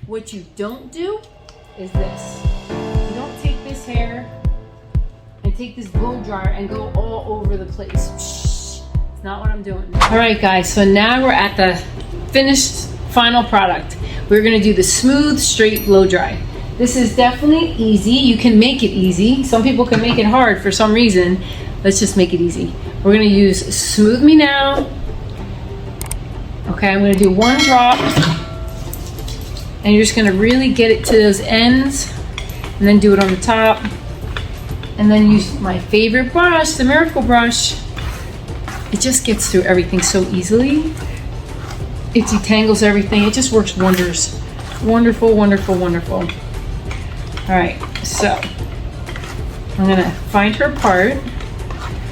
What you don't do is this. You don't take this hair and take this blow dryer and go all over the place. It's not what I'm doing. All right, guys, so now we're at the finished final product. We're gonna do the smooth, straight blow dry. This is definitely easy. You can make it easy. Some people can make it hard for some reason. Let's just make it easy. We're gonna use Smooth Me Now. Okay, I'm gonna do 1 drop. And you're just gonna really get it to those ends, and then do it on the top. And then use my favorite brush, the Miracle Brush. It just gets through everything so easily. It detangles everything. It just works wonders. Wonderful, wonderful, wonderful. All right, so I'm gonna find her part.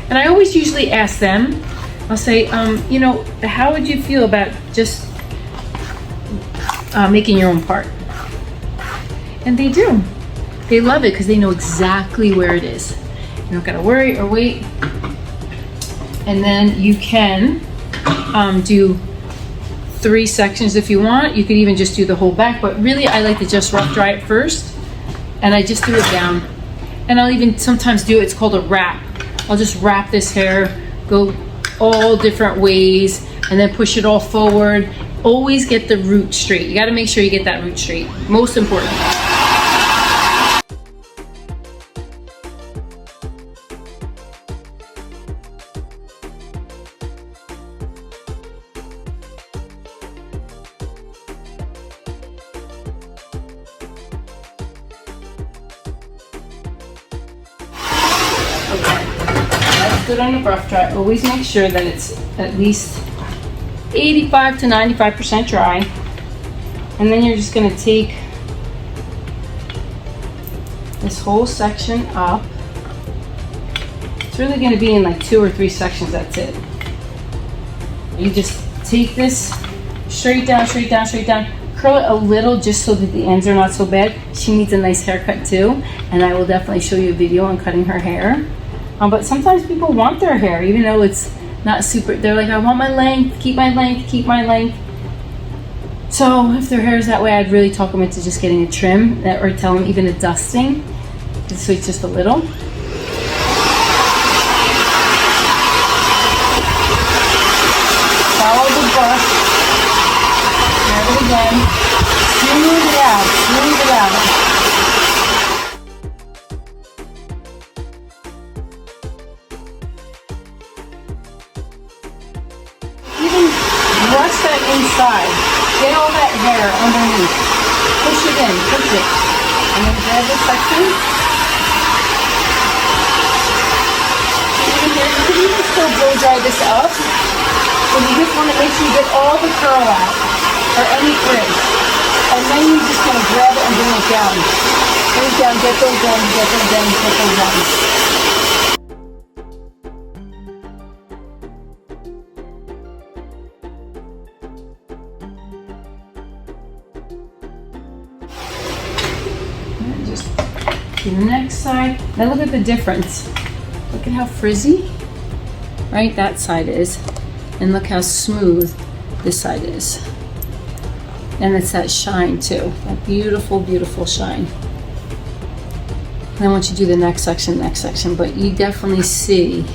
And I always usually ask them, I'll say, you know, how would you feel about just making your own part? And they do. They love it because they know exactly where it is. You don't gotta worry or wait. And then you can do 3 sections if you want. You could even just do the whole back, but really I like to just rough dry it first. And I just do it down. And I'll even sometimes do, it's called a wrap. I'll just wrap this hair, go all different ways, and then push it all forward. Always get the root straight. You gotta make sure you get that root straight. Most important. Good on the rough dry. Always make sure that it's at least 85 to 95% dry. And then you're just gonna take this whole section up. It's really gonna be in like 2 or 3 sections, that's it. You just take this straight down, straight down, straight down. Curl it a little just so that the ends are not so bad. She needs a nice haircut too. And I will definitely show you a video on cutting her hair. But sometimes people want their hair, even though it's not super, they're like, I want my length, keep my length, keep my length. So if their hair is that way, I'd really talk them into just getting a trim, or tell them even a dusting. So it's just a little. Follow the brush, grab it again, smooth it out, smooth it out. Brush that inside. Get all that hair underneath. Push it in, push it. And then grab this section. You can even still blow dry this up. So you just want to make sure you get all the curl out, or any frizz. And then you're just going to grab it and bring it down. Bring it down, get those ends, get those ends, get those ends. To the next side. Now look at the difference. Look at how frizzy, right, that side is. And look how smooth this side is. And it's that shine too. That beautiful, beautiful shine. And then once you do the next section, but you definitely see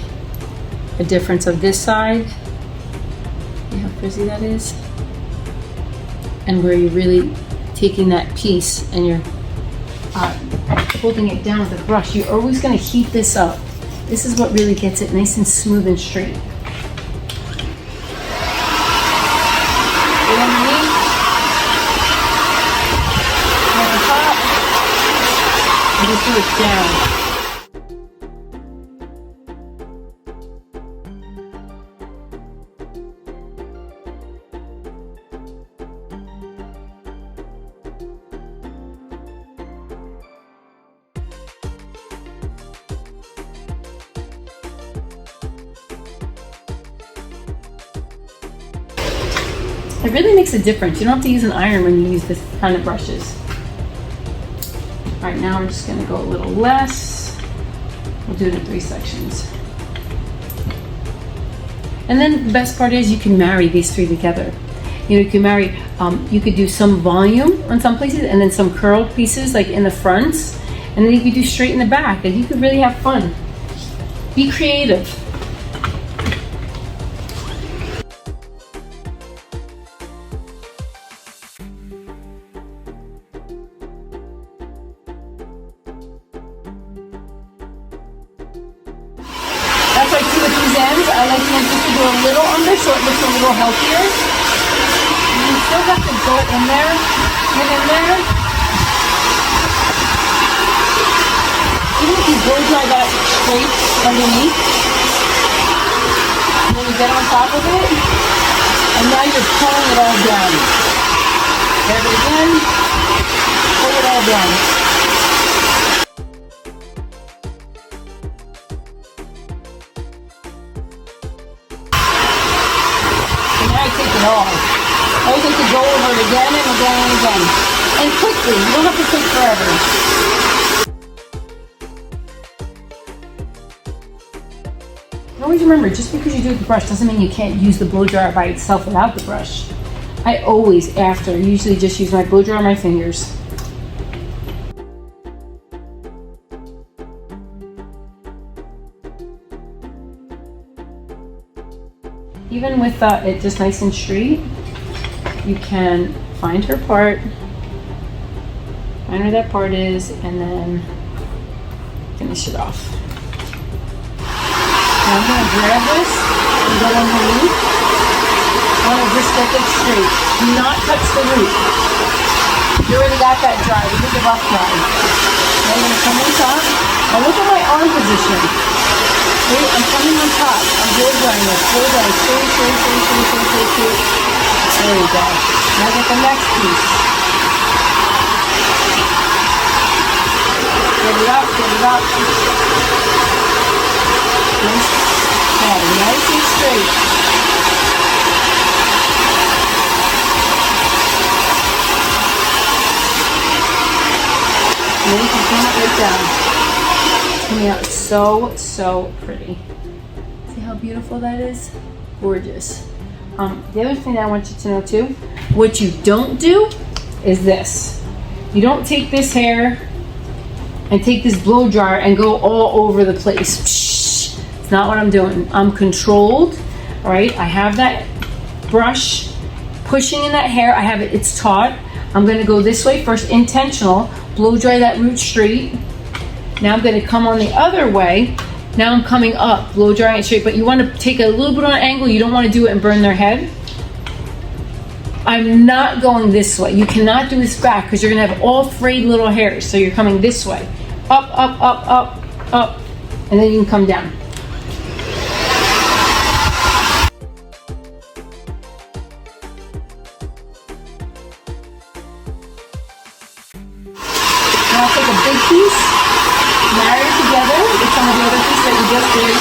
a difference of this side. See how frizzy that is? And where you're really taking that piece and you're holding it down with a brush. You're always going to heat this up. This is what really gets it nice and smooth and straight. And underneath, at the top, and just do it down. It really makes a difference. You don't have to use an iron when you use this kind of brushes. All right, now we're just gonna go a little less. We'll do it in 3 sections. And then the best part is you can marry these 3 together. You know, you can marry, you could do some volume on some places and then some curl pieces like in the fronts, and then you could do straight in the back, and you could really have fun. Be creative. That's what I do with these ends. I like them just to go a little under so it looks a little healthier. You still have to go in there, get in there. Even if you blow dry that straight underneath, and then you get on top of it, and now you're pulling it all down. Grab it again, pull it all down. I always like to go over it again and again and again. And quickly, you don't have to take forever. And always remember, just because you do it with the brush doesn't mean you can't use the blow dryer by itself without the brush. I always, usually just use my blow dryer on my fingers. Even with it just nice and straight, you can find her part, find where that part is, and then finish it off. Now I'm going to grab this and go underneath. I want to just get it straight. Do not touch the root. You already got that dry. We did the rough dry. Now I'm going to come on top. Now look at my arm position. Wait, I'm coming on top. I'm blow drying this. Blow drying. Straight. There we go. Now get the next piece. Get it up, get it up. Nice and straight. And then you can come it right down. Coming out so pretty. See how beautiful that is? Gorgeous. The other thing that I want you to know too, what you don't do is this. You don't take this hair and take this blow dryer and go all over the place. It's not what I'm doing. I'm controlled, all right? I have that brush pushing in that hair. I have it, it's taut. I'm gonna go this way first, intentional, blow dry that root straight. Now I'm gonna come on the other way. Now I'm coming up, blow drying it straight, but you wanna take a little bit on an angle. You don't wanna do it and burn their head. I'm not going this way. You cannot do this back because you're gonna have all frayed little hairs. So you're coming this way. Up, up, up, up, up, and then you can come down. Now I'll take a big piece, marry it together with some of the other pieces that you just did.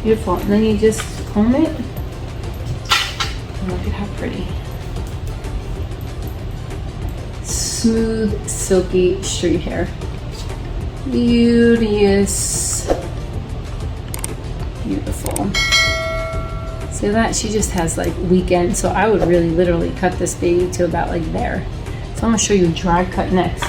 Beautiful, and then you just comb it, and look at how pretty. Smooth, silky, straight hair. Beauteous. Beautiful. See that? She just has like weekend, so I would really literally cut this baby to about like there. So I'm gonna show you a dry cut next.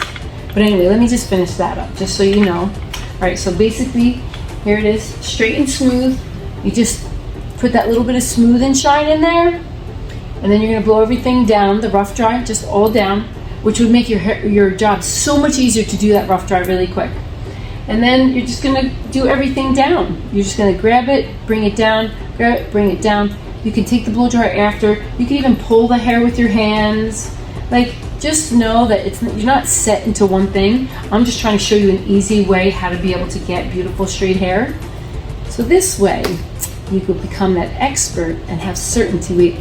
But anyway, let me just finish that up, just so you know. All right, so basically, here it is, straight and smooth. You just put that little bit of smooth and shine in there, and then you're gonna blow everything down, the rough dry, just all down, which would make your job so much easier to do that rough dry really quick. And then you're just gonna do everything down. You're just gonna grab it, bring it down, grab it, bring it down. You can take the blow dryer after. You can even pull the hair with your hands. Like, just know that you're not set into one thing. I'm just trying to show you an easy way how to be able to get beautiful straight hair. So this way, you could become that expert and have certainty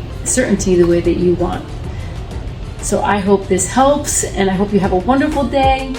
the way that you want. So I hope this helps, and I hope you have a wonderful day.